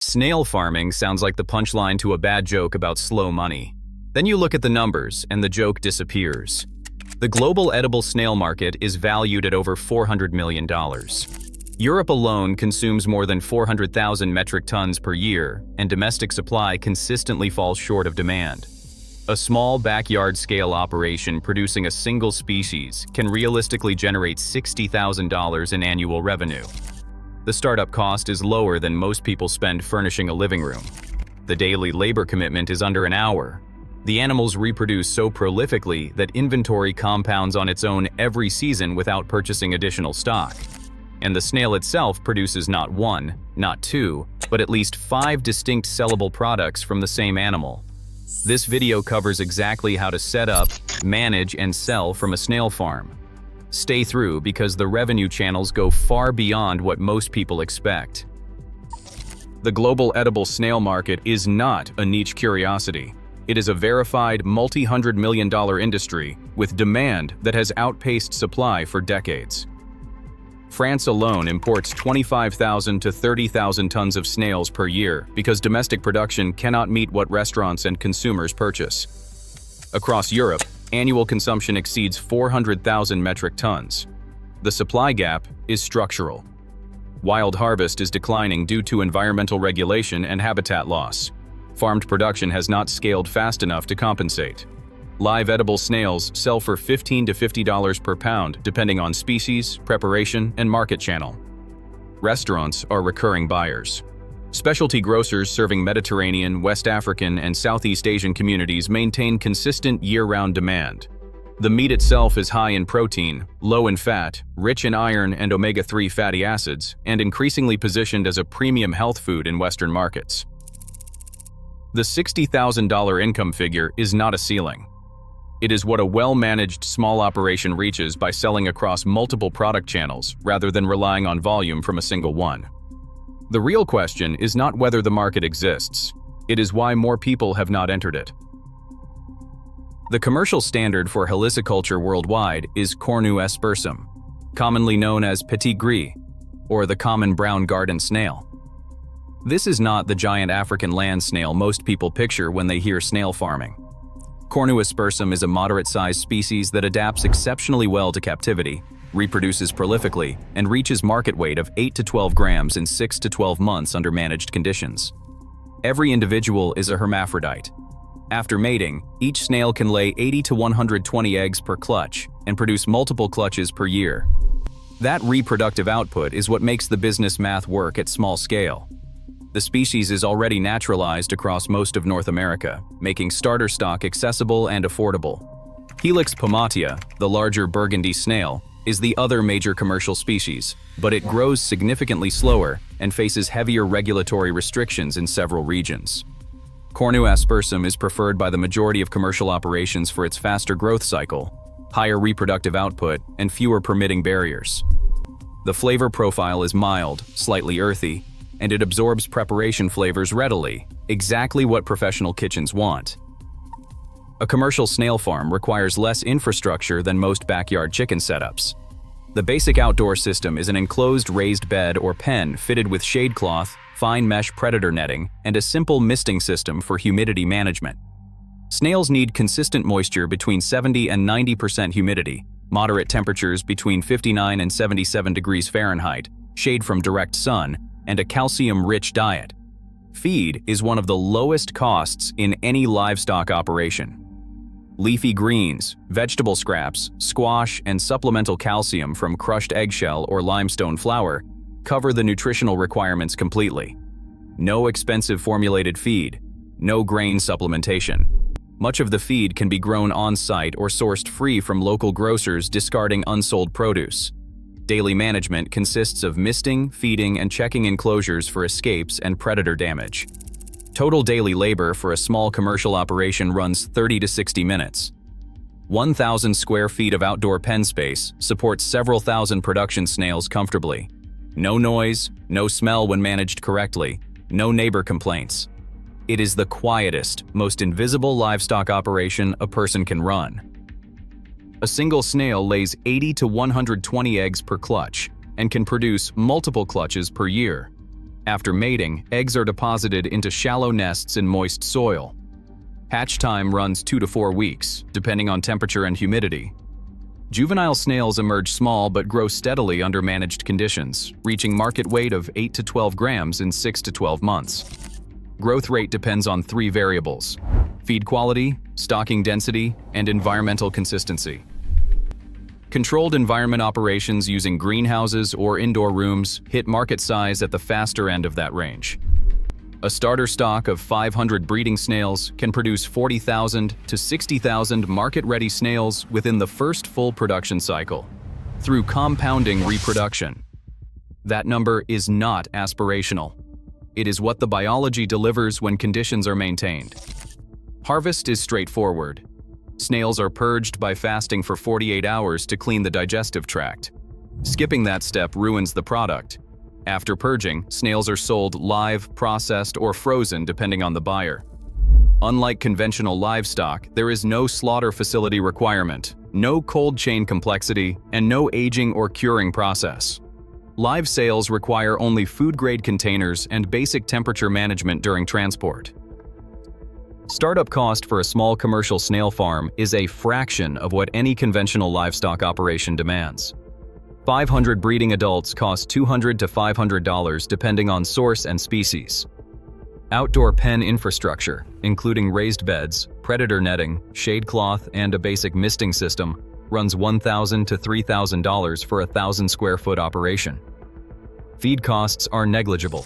Snail farming sounds like the punchline to a bad joke about slow money. Then you look at the numbers and the joke disappears. The global edible snail market is valued at over $400 million. Europe alone consumes more than 400,000 metric tons per year, and domestic supply consistently falls short of demand. A small backyard-scale operation producing a single species can realistically generate $60,000 in annual revenue. The startup cost is lower than most people spend furnishing a living room. The daily labor commitment is under an hour. The animals reproduce so prolifically that inventory compounds on its own every season without purchasing additional stock. And the snail itself produces not one, not two, but at least 5 distinct sellable products from the same animal. This video covers exactly how to set up, manage, and sell from a snail farm. Stay through because the revenue channels go far beyond what most people expect. The global edible snail market is not a niche curiosity. It is a verified multi-hundred-million-dollar industry with demand that has outpaced supply for decades. France alone imports 25,000 to 30,000 tons of snails per year because domestic production cannot meet what restaurants and consumers purchase. Across Europe, annual consumption exceeds 400,000 metric tons. The supply gap is structural. Wild harvest is declining due to environmental regulation and habitat loss. Farmed production has not scaled fast enough to compensate. Live edible snails sell for $15 to $50 per pound depending on species, preparation, and market channel. Restaurants are recurring buyers. Specialty grocers serving Mediterranean, West African, and Southeast Asian communities maintain consistent year-round demand. The meat itself is high in protein, low in fat, rich in iron and omega-3 fatty acids, and increasingly positioned as a premium health food in Western markets. The $60,000 income figure is not a ceiling. It is what a well-managed small operation reaches by selling across multiple product channels rather than relying on volume from a single one. The real question is not whether the market exists. It is why more people have not entered it. The commercial standard for heliciculture worldwide is Cornu aspersum, commonly known as petit gris, or the common brown garden snail. This is not the giant African land snail most people picture when they hear snail farming. Cornu aspersum is a moderate-sized species that adapts exceptionally well to captivity, reproduces prolifically, and reaches market weight of 8 to 12 grams in 6 to 12 months under managed conditions. Every individual is a hermaphrodite. After mating, each snail can lay 80 to 120 eggs per clutch and produce multiple clutches per year. That reproductive output is what makes the business math work at small scale. The species is already naturalized across most of North America, making starter stock accessible and affordable. Helix pomatia, the larger burgundy snail, is the other major commercial species, but it grows significantly slower and faces heavier regulatory restrictions in several regions. Cornu aspersum is preferred by the majority of commercial operations for its faster growth cycle, higher reproductive output, and fewer permitting barriers. The flavor profile is mild, slightly earthy, and it absorbs preparation flavors readily, exactly what professional kitchens want. A commercial snail farm requires less infrastructure than most backyard chicken setups. The basic outdoor system is an enclosed raised bed or pen fitted with shade cloth, fine mesh predator netting, and a simple misting system for humidity management. Snails need consistent moisture between 70 and 90% humidity, moderate temperatures between 59 and 77 degrees Fahrenheit, shade from direct sun, and a calcium-rich diet. Feed is one of the lowest costs in any livestock operation. Leafy greens, vegetable scraps, squash, and supplemental calcium from crushed eggshell or limestone flour cover the nutritional requirements completely. No expensive formulated feed, no grain supplementation. Much of the feed can be grown on-site or sourced free from local grocers discarding unsold produce. Daily management consists of misting, feeding, and checking enclosures for escapes and predator damage. Total daily labor for a small commercial operation runs 30 to 60 minutes. 1,000 square feet of outdoor pen space supports several thousand production snails comfortably. No noise, no smell when managed correctly, no neighbor complaints. It is the quietest, most invisible livestock operation a person can run. A single snail lays 80 to 120 eggs per clutch and can produce multiple clutches per year. After mating, eggs are deposited into shallow nests in moist soil. Hatch time runs 2 to 4 weeks, depending on temperature and humidity. Juvenile snails emerge small but grow steadily under managed conditions, reaching market weight of 8 to 12 grams in 6 to 12 months. Growth rate depends on 3 variables: feed quality, stocking density, and environmental consistency. Controlled environment operations using greenhouses or indoor rooms hit market size at the faster end of that range. A starter stock of 500 breeding snails can produce 40,000 to 60,000 market-ready snails within the first full production cycle, through compounding reproduction. That number is not aspirational. It is what the biology delivers when conditions are maintained. Harvest is straightforward. Snails are purged by fasting for 48 hours to clean the digestive tract. Skipping that step ruins the product. After purging, snails are sold live, processed, or frozen depending on the buyer. Unlike conventional livestock, there is no slaughter facility requirement, no cold chain complexity, and no aging or curing process. Live sales require only food-grade containers and basic temperature management during transport. Startup cost for a small commercial snail farm is a fraction of what any conventional livestock operation demands. 500 breeding adults cost $200 to $500 depending on source and species. Outdoor pen infrastructure, including raised beds, predator netting, shade cloth, and a basic misting system, runs $1,000 to $3,000 for a 1,000 square foot operation. Feed costs are negligible.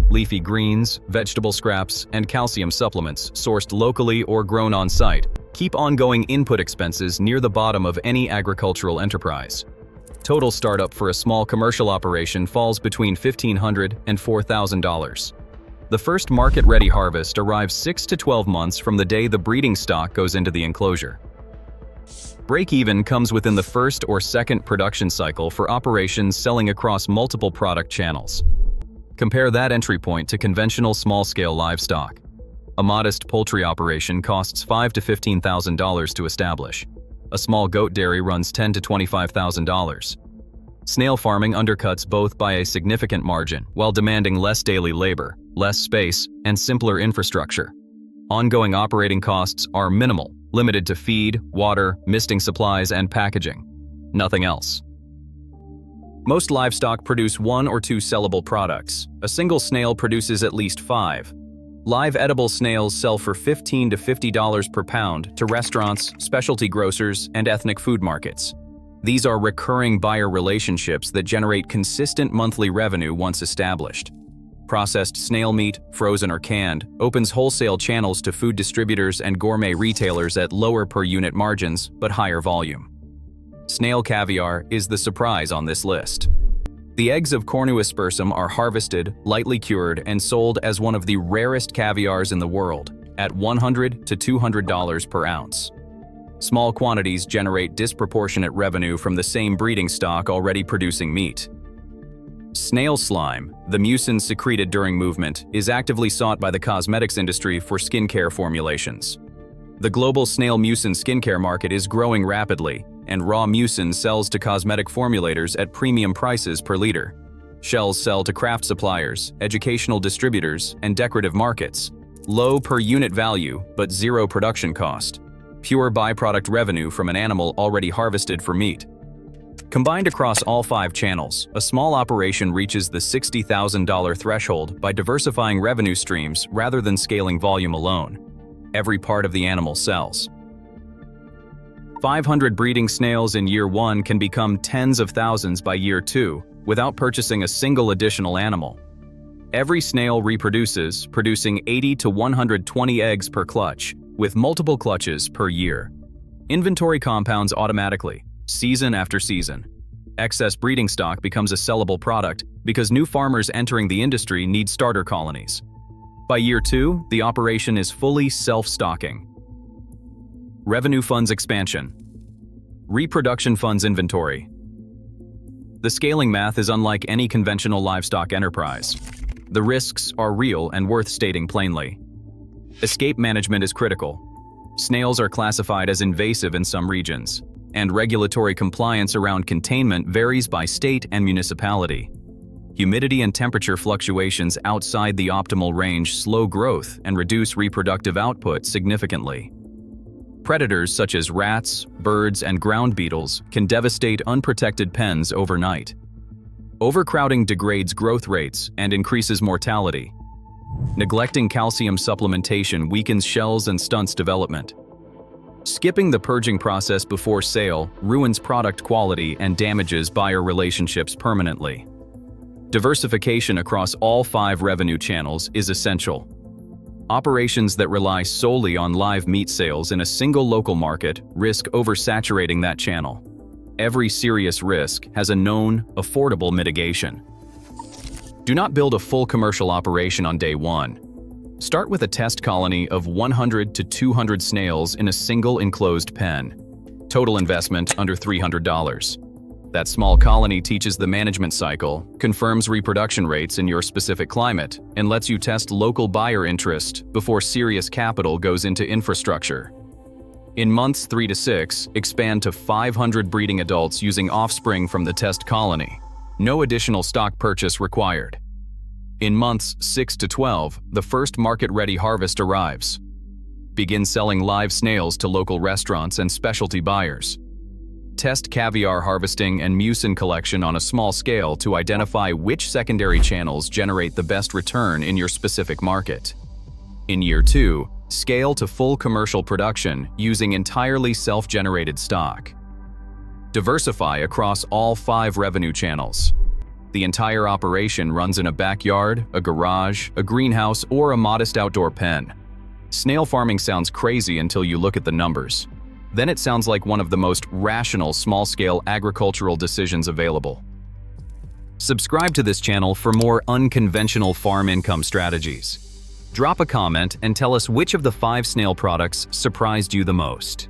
Leafy greens, vegetable scraps, and calcium supplements sourced locally or grown on site keep ongoing input expenses near the bottom of any agricultural enterprise. Total startup for a small commercial operation falls between $1,500 and $4,000. The first market-ready harvest arrives 6 to 12 months from the day the breeding stock goes into the enclosure. Break-even comes within the first or second production cycle for operations selling across multiple product channels. Compare that entry point to conventional small-scale livestock. A modest poultry operation costs $5,000 to $15,000 to establish. A small goat dairy runs $10,000 to $25,000. Snail farming undercuts both by a significant margin while demanding less daily labor, less space, and simpler infrastructure. Ongoing operating costs are minimal, limited to feed, water, misting supplies, and packaging. Nothing else. Most livestock produce 1 or 2 sellable products. A single snail produces at least 5. Live edible snails sell for $15 to $50 per pound to restaurants, specialty grocers, and ethnic food markets. These are recurring buyer relationships that generate consistent monthly revenue once established. Processed snail meat, frozen or canned, opens wholesale channels to food distributors and gourmet retailers at lower per-unit margins but higher volume. Snail caviar is the surprise on this list. The eggs of Cornu aspersum are harvested, lightly cured, and sold as one of the rarest caviars in the world, at $100 to $200 per ounce. Small quantities generate disproportionate revenue from the same breeding stock already producing meat. Snail slime, the mucin secreted during movement, is actively sought by the cosmetics industry for skincare formulations. The global snail mucin skincare market is growing rapidly, and raw mucin sells to cosmetic formulators at premium prices per liter. Shells sell to craft suppliers, educational distributors, and decorative markets. Low per unit value, but zero production cost. Pure byproduct revenue from an animal already harvested for meat. Combined across all 5 channels, a small operation reaches the $60,000 threshold by diversifying revenue streams rather than scaling volume alone. Every part of the animal sells. 500 breeding snails in year 1 can become tens of thousands by year 2 without purchasing a single additional animal. Every snail reproduces, producing 80 to 120 eggs per clutch, with multiple clutches per year. Inventory compounds automatically, season after season. Excess breeding stock becomes a sellable product because new farmers entering the industry need starter colonies. By year 2, the operation is fully self-stocking. Revenue funds expansion. Reproduction funds inventory. The scaling math is unlike any conventional livestock enterprise. The risks are real and worth stating plainly. Escape management is critical. Snails are classified as invasive in some regions, and regulatory compliance around containment varies by state and municipality. Humidity and temperature fluctuations outside the optimal range slow growth and reduce reproductive output significantly. Predators such as rats, birds, and ground beetles can devastate unprotected pens overnight. Overcrowding degrades growth rates and increases mortality. Neglecting calcium supplementation weakens shells and stunts development. Skipping the purging process before sale ruins product quality and damages buyer relationships permanently. Diversification across all 5 revenue channels is essential. Operations that rely solely on live meat sales in a single local market risk oversaturating that channel. Every serious risk has a known, affordable mitigation. Do not build a full commercial operation on day 1. Start with a test colony of 100 to 200 snails in a single enclosed pen. Total investment under $300. That small colony teaches the management cycle, confirms reproduction rates in your specific climate, and lets you test local buyer interest before serious capital goes into infrastructure. In months 3 to 6, expand to 500 breeding adults using offspring from the test colony. No additional stock purchase required. In months 6 to 12, the first market-ready harvest arrives. Begin selling live snails to local restaurants and specialty buyers. Test caviar harvesting and mucin collection on a small scale to identify which secondary channels generate the best return in your specific market. In year 2, scale to full commercial production using entirely self-generated stock. Diversify across all 5 revenue channels. The entire operation runs in a backyard, a garage, a greenhouse, or a modest outdoor pen. Snail farming sounds crazy until you look at the numbers. Then it sounds like one of the most rational small-scale agricultural decisions available. Subscribe to this channel for more unconventional farm income strategies. Drop a comment and tell us which of the 5 snail products surprised you the most.